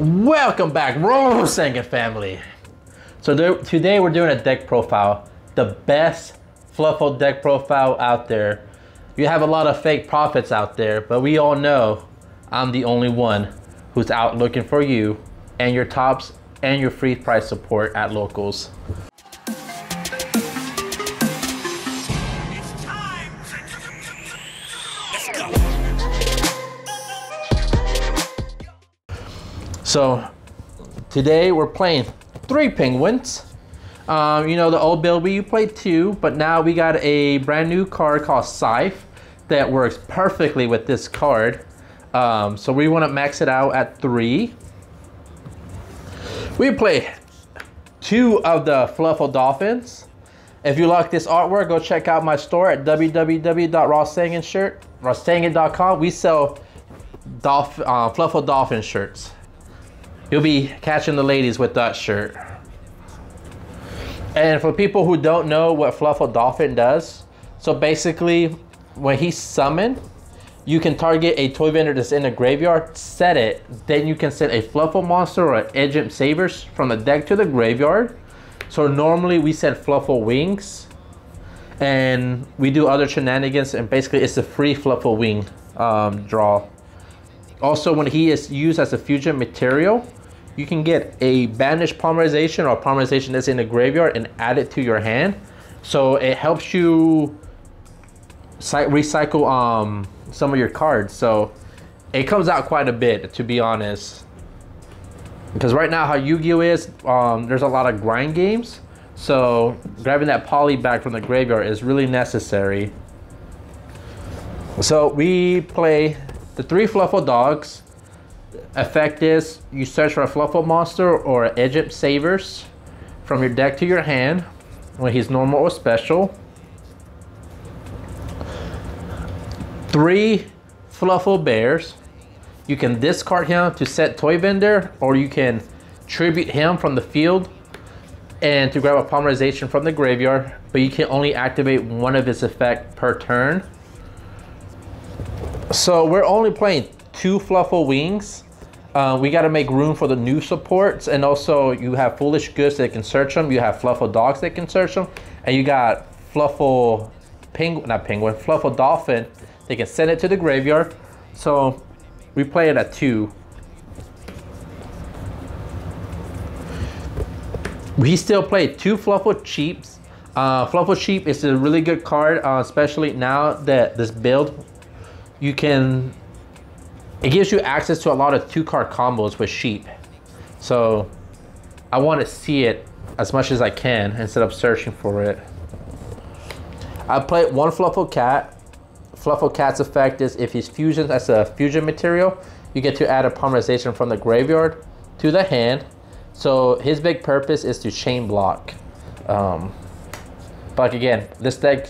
Welcome back, RawSangan family. So today we're doing a deck profile, the best Fluffal deck profile out there. You have a lot of fake prophets out there, but we all know I'm the only one who's out looking for you and your tops and your free price support at locals. It's time. Let's go. So today we're playing 3 penguins. You know the old build we played 2, but now we got a brand new card called Scythe that works perfectly with this card. So we want to max it out at 3. We play 2 of the Fluffal Dolphins. If you like this artwork, go check out my store at www.RawSangan.com. We sell Fluffal Dolphin shirts. You'll be catching the ladies with that shirt. And for people who don't know what Fluffal Dolphin does, so basically when he's summoned, you can target a toy vendor that's in the graveyard, set it, then you can send a Fluffal monster or an Edgent Savers from the deck to the graveyard. So normally we send Fluffal Wings and we do other shenanigans, and basically it's a free Fluffal Wing draw. Also, when he is used as a fusion material, you can get a banished polymerization or polymerization that's in the graveyard and add it to your hand. So it helps you recycle some of your cards. So it comes out quite a bit, to be honest. Because right now how Yu-Gi-Oh is, there's a lot of grind games. So grabbing that poly back from the graveyard is really necessary. So we play the 3 Fluffal dogs. Effect is you search for a Fluffal monster or an Edgent Savers from your deck to your hand when he's normal or special. 3 Fluffal bears. You can discard him to set toy vendor, or you can tribute him from the field and to grab a polymerization from the graveyard, but you can only activate one of his effect per turn. So we're only playing 2 Fluffal Wings. We got to make room for the new supports, and also you have Foolish Goods that can search them, you have Fluffal Dogs that can search them, and you got Fluffal Fluffal Dolphin. They can send it to the graveyard. So we play it at 2. We still play 2 Fluffal Cheaps. Fluffal Cheap is a really good card, especially now that this build, it gives you access to a lot of 2-card combos with Sheep. So I want to see it as much as I can instead of searching for it. I play 1 Fluffal Cat. Fluffal Cat's effect is if he's fusioned as a fusion material, you get to add a polymerization from the graveyard to the hand. So his big purpose is to chain block. But again, this deck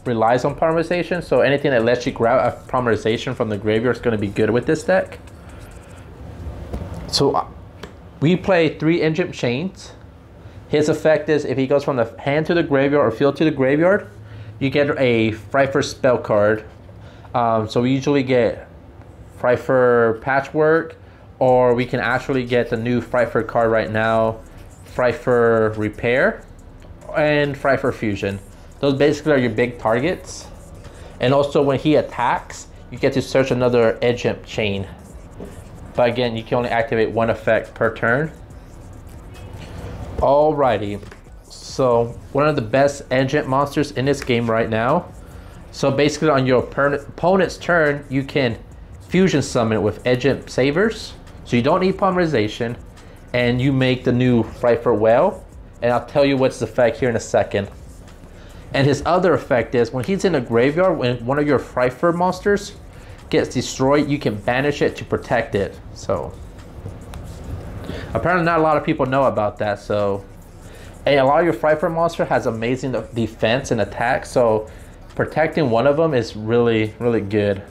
relies on polymerization, so anything that lets you grab a polymerization from the graveyard is going to be good with this deck. So we play 3 Edgent Chains. His effect is if he goes from the hand to the graveyard or field to the graveyard, you get a Frifer spell card. So we usually get Frifer Patchwork, or we can actually get the new Frifer card right now, Frifer Repair and Frifer Fusion. Those basically are your big targets. And also when he attacks, you get to search another Edgent Chain. But again, you can only activate 1 effect per turn. Alrighty. So one of the best Edgent monsters in this game right now. So basically on your opponent's turn, you can fusion summon it with Edgent Savers. So you don't need polymerization. And you make the new Frifer Whale. And I'll tell you what's the effect here in a second. And his other effect is when he's in a graveyard, when one of your Frifer monsters gets destroyed, you can banish it to protect it. So apparently not a lot of people know about that. So a lot of your Frifer monster has amazing defense and attack, so protecting one of them is really, really good.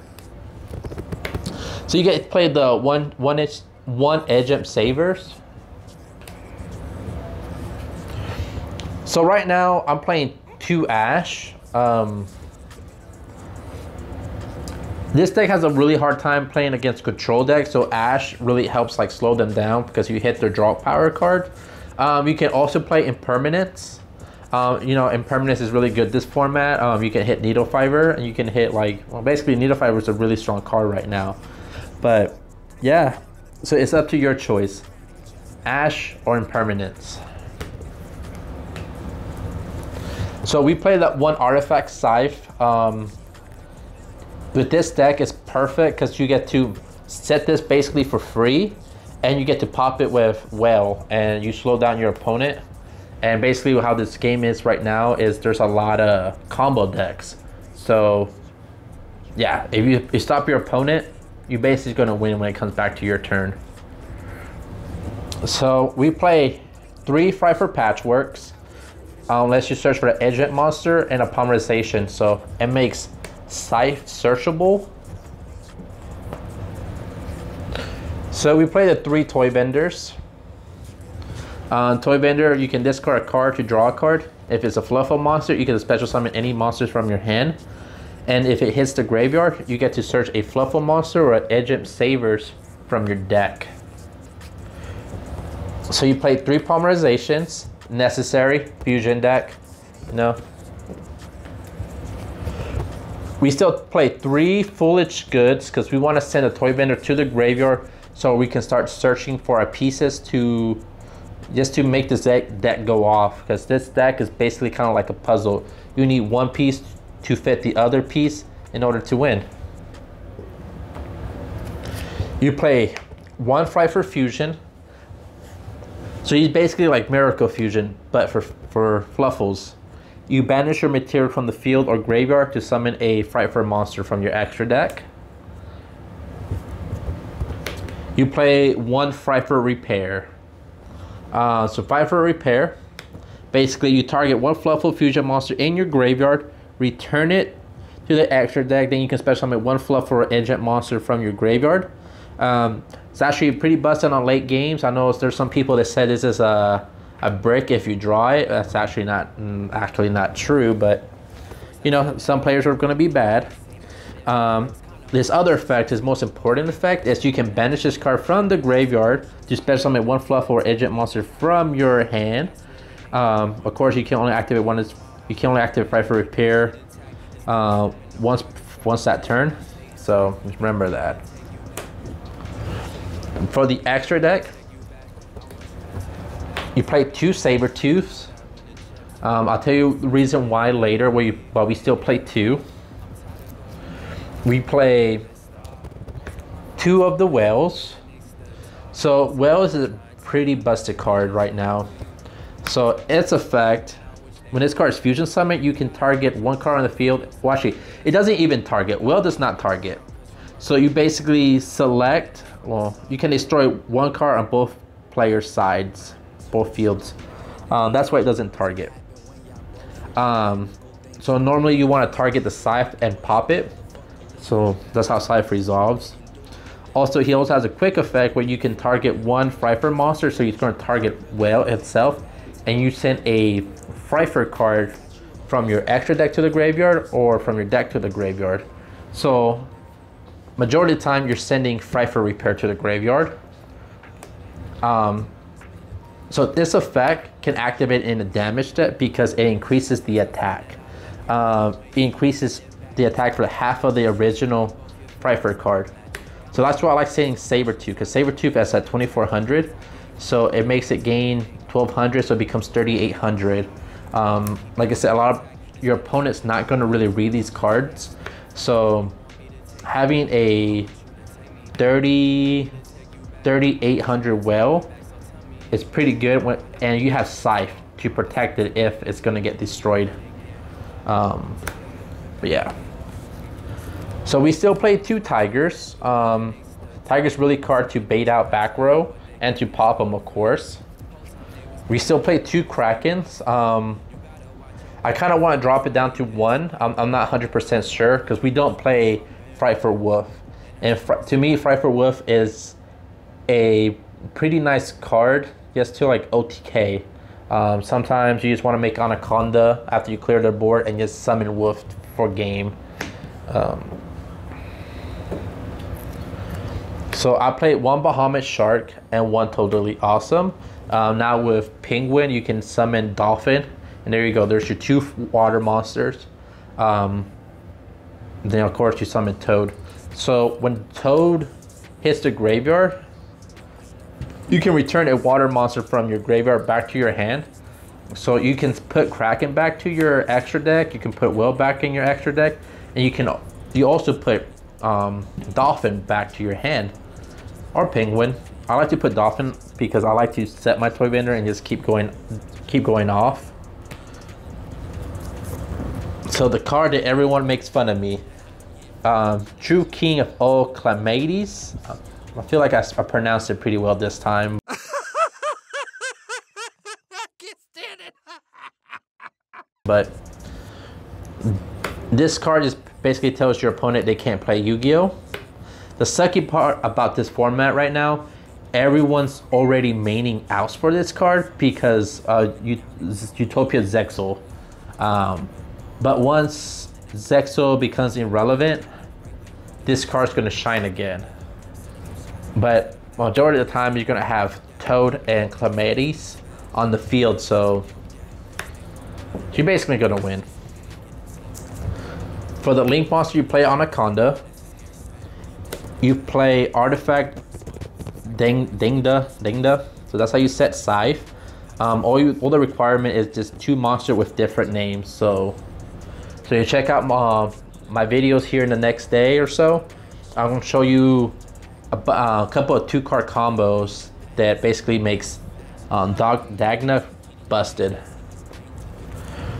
So you get to play the one Edgent Savers. So right now I'm playing 2 Ash. This deck has a really hard time playing against control decks, so Ash really helps like slow them down because you hit their draw power card. You can also play Impermanence. You know, Impermanence is really good this format. You can hit Needle Fiber, and you can hit like, well, basically Needle Fiber is a really strong card right now. But yeah, so it's up to your choice, Ash or Impermanence. So we play that one Artifact Scythe. With this deck, it's perfect because you get to set this basically for free, and you get to pop it with Well, and you slow down your opponent. And basically how this game is right now is there's a lot of combo decks. So yeah, if you stop your opponent, you're basically gonna win when it comes back to your turn. So we play 3 Fry for Patchworks. Unless you search for an Agent monster and a Polymerization. So it makes Scythe searchable. So we play the 3 Toy Benders. Toy Bender, you can discard a card to draw a card. If it's a Fluffal monster, you can special summon any monsters from your hand. And if it hits the graveyard, you get to search a Fluffal monster or an Agent Savers from your deck. So you play 3 Polymerizations. Necessary fusion deck. No. We still play 3 Foolish Goods because we want to send a Toy Bender to the graveyard so we can start searching for our pieces to just to make this deck go off, because this deck is basically kind of like a puzzle. You need one piece to fit the other piece in order to win. You play 1 Fry for Fusion. So he's basically like Miracle Fusion, but for Fluffals. You banish your material from the field or graveyard to summon a Frightful monster from your extra deck. You play 1 Frightful Repair. So Frightful Repair, basically you target 1 Fluffal Fusion monster in your graveyard, return it to the extra deck, then you can special summon 1 Fluffal Agent monster from your graveyard. It's actually pretty busted on late games. I know there's some people that said this is a brick if you draw it. That's actually not true, but you know, some players are going to be bad. This other effect, his most important effect, is you can banish this card from the graveyard to special summon 1 Fluff or Agent monster from your hand. Of course, you can only activate one. You can only activate Fight for Repair once that turn. So just remember that. For the extra deck, you play 2 Sabertooths. I'll tell you the reason why later, but we still play 2. We play 2 of the Whales. So Whales is a pretty busted card right now. So its effect, when this card is Fusion Summon, you can target 1 card on the field. Well, actually, it doesn't even target. Whale does not target. So you basically select, well, you can destroy 1 card on both players' sides, both fields. That's why it doesn't target. So normally you want to target the Scythe and pop it. So that's how Scythe resolves. Also, he also has a quick effect where you can target 1 Frifer monster, so he's going to target Whale itself, and you send a Frifer card from your extra deck to the graveyard or from your deck to the graveyard. So majority of the time you're sending Frifer Repair to the graveyard. So this effect can activate in a damage deck because it increases the attack. It increases the attack for half of the original Frifer card. So that's why I like saying Sabertooth, because Sabertooth is at 2400, so it makes it gain 1200, so it becomes 3800. Like I said, a lot of your opponent's not going to really read these cards, so having a 3800 Whale is pretty good, and you have Scythe to protect it if it's going to get destroyed. But yeah. So we still play 2 Tigers. Tigers really hard to bait out back row and to pop them, of course. We still play 2 Krakens. I kind of want to drop it down to 1. I'm not 100% sure because we don't play Fright for Wolf. And to me, Fright for Wolf is a pretty nice card just to like OTK. Sometimes you just want to make Anaconda after you clear their board and just summon Wolf for game. So I played one Bahamut Shark and one Totally Awesome. Now with Penguin, you can summon Dolphin. And there you go. There's your 2 water monsters. Then of course you summon Toad. So when Toad hits the graveyard, you can return a water monster from your graveyard back to your hand. So you can put Kraken back to your extra deck. You can put Will back in your extra deck, and you also put Dolphin back to your hand, or Penguin. I like to put Dolphin because I like to set my toy vendor and just keep going off. So the card that everyone makes fun of me, True King of all Calamities. I feel like I pronounced it pretty well this time. I can't stand it. But this card just basically tells your opponent they can't play Yu-Gi-Oh! The sucky part about this format right now, everyone's already maining outs for this card because Utopia Zexal. But once Zexal becomes irrelevant, this card's going to shine again. But majority of the time, you're going to have Toad and Calamities on the field, so you're basically going to win. For the Link monster, you play Anaconda. You play Artifact Dingda. So that's how you set Scythe. All the requirement is just 2 monsters with different names. So you check out my videos here in the next day or so. I'm going to show you a couple of 2-card combos that basically makes Dagna busted.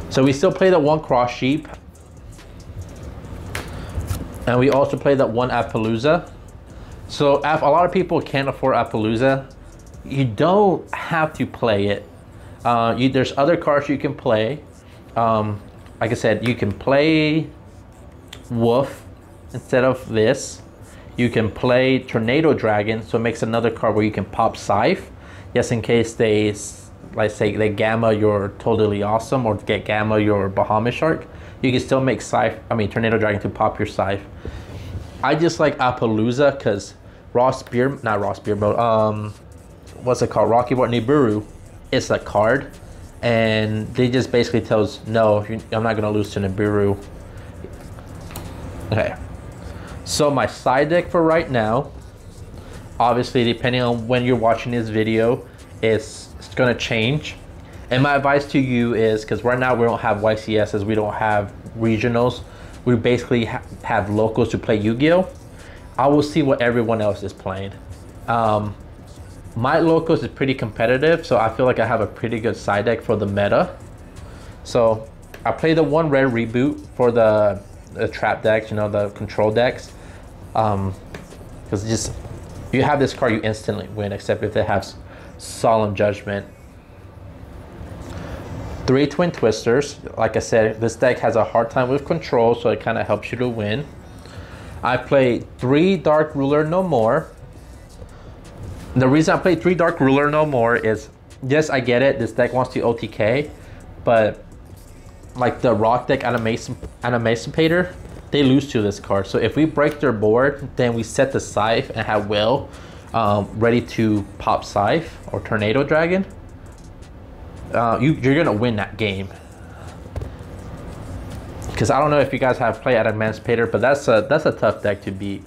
So we still play the 1 Cross Sheep, and we also play that 1 Appaloosa. So if a lot of people can't afford Appaloosa, you don't have to play it. There's other cards you can play. Like I said, you can play Wolf instead of this. You can play Tornado Dragon, so it makes another card where you can pop Scythe. Just in case they, like say, they gamma your Totally Awesome or get gamma your Bahamut Shark. You can still make Tornado Dragon to pop your Scythe. I just like Appaloosa because what's it called? Rocky Board Nibiru. It's a card, and they just basically tells no, I'm not gonna lose to Nibiru. Okay. So my side deck for right now, obviously depending on when you're watching this video, it's gonna change. And my advice to you is, because right now we don't have YCSs, we don't have regionals, we basically have locals to play Yu-Gi-Oh! I will see what everyone else is playing. My locals is pretty competitive, so I feel like I have a pretty good side deck for the meta. So I play the 1 rare reboot for the trap decks, the control decks. Because just you have this card, you instantly win, except if it has Solemn Judgment. 3 Twin Twisters. Like I said, this deck has a hard time with control, so it kind of helps you to win. I play 3 Dark Ruler No More. The reason I play 3 Dark Ruler No More is, yes, I get it, this deck wants to OTK, but like the Rock deck Animacipator, they lose to this card. So if we break their board, then we set the Scythe and have Will ready to pop Scythe or Tornado Dragon. You're gonna win that game. Because I don't know if you guys have played Emancipator, but that's a tough deck to beat.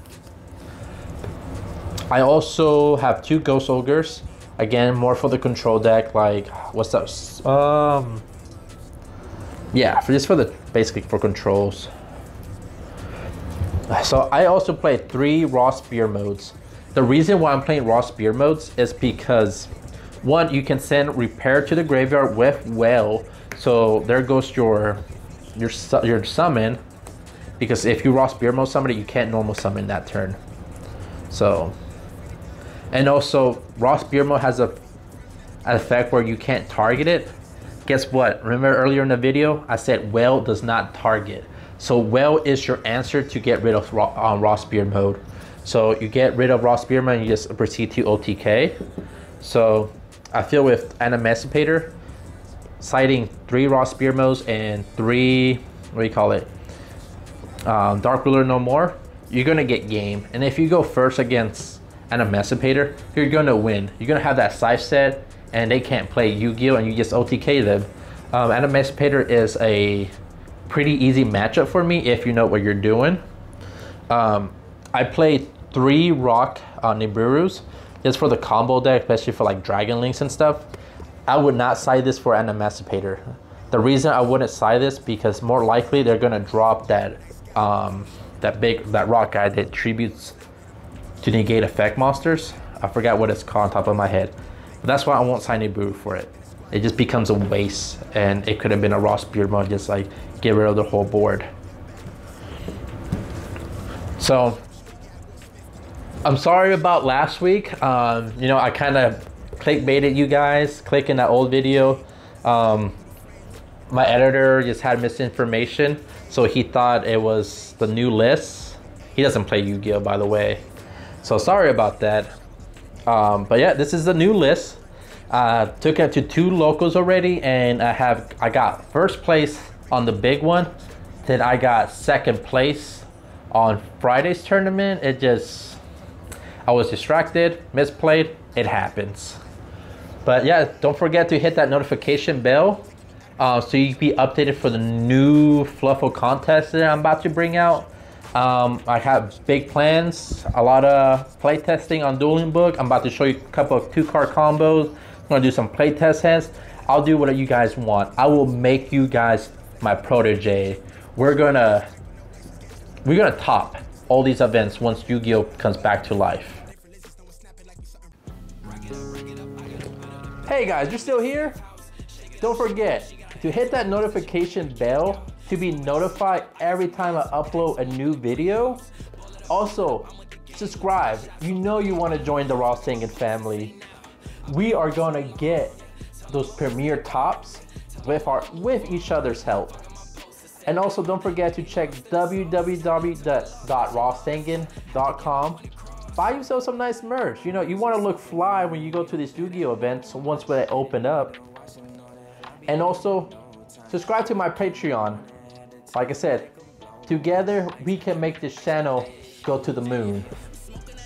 I also have 2 Ghost Ogres. Again, more for the control deck. Like, what's up? Yeah, basically for controls. So I also play 3 Raw Spear modes. The reason why I'm playing Raw Spear modes is because 1, you can send Repair to the graveyard with Whale. So there goes your summon. Because if you Raw Spear mode somebody, you can't normal summon that turn. So, and also Raw Spear mode has an effect where you can't target it. Guess what? Remember earlier in the video, I said Whale does not target. So Whale is your answer to get rid of Raw Spear mode. So you get rid of Raw Spear mode and you just proceed to OTK. So I feel with Emancipator, citing 3 Raw Spear modes and 3, Dark Ruler No More, you're gonna get game. And if you go first against and Emancipator, you're gonna win. You're gonna have that scythe set, and they can't play Yu-Gi-Oh, and you just OTK them. And Emancipator is a pretty easy matchup for me if you know what you're doing. I played 3 Rock Nibiru's just for the combo deck, especially for like Dragon Links and stuff. I would not side this for an Emancipator. The reason I wouldn't side this because more likely they're gonna drop that that rock guy that tributes to negate effect monsters. I forgot what it's called on top of my head. But that's why I won't sign Nibiru for it. It just becomes a waste, and it could have been a raw spear mode, just like get rid of the whole board. So I'm sorry about last week. You know, I kind of clickbaited you guys, clicking that old video. My editor just had misinformation, so he thought it was the new list. He doesn't play Yu-Gi-Oh, by the way, so sorry about that. But yeah, this is the new list. Took it to 2 locals already, and I got first place on the big one. Then I got second place on Friday's tournament. I was distracted, misplayed. It happens. But yeah, don't forget to hit that notification bell so you can be updated for the new Fluffal contest that I'm about to bring out. I have big plans, a lot of play testing on Dueling Book. I'm about to show you a couple of 2-card combos. I'm gonna do some play test hands. I'll do what you guys want. I will make you guys my protege. We're gonna top all these events once Yu-Gi-Oh comes back to life. Hey guys, you're still here? Don't forget to hit that notification bell to be notified every time I upload a new video. Also, subscribe. You know you want to join the RawSangan family. We are gonna get those premier tops with each other's help. And also don't forget to check www.rawsangan.com. Buy yourself some nice merch. You know, you want to look fly when you go to these Yu-Gi-Oh events once they open up. And also, subscribe to my Patreon. Like I said, together we can make this channel go to the moon.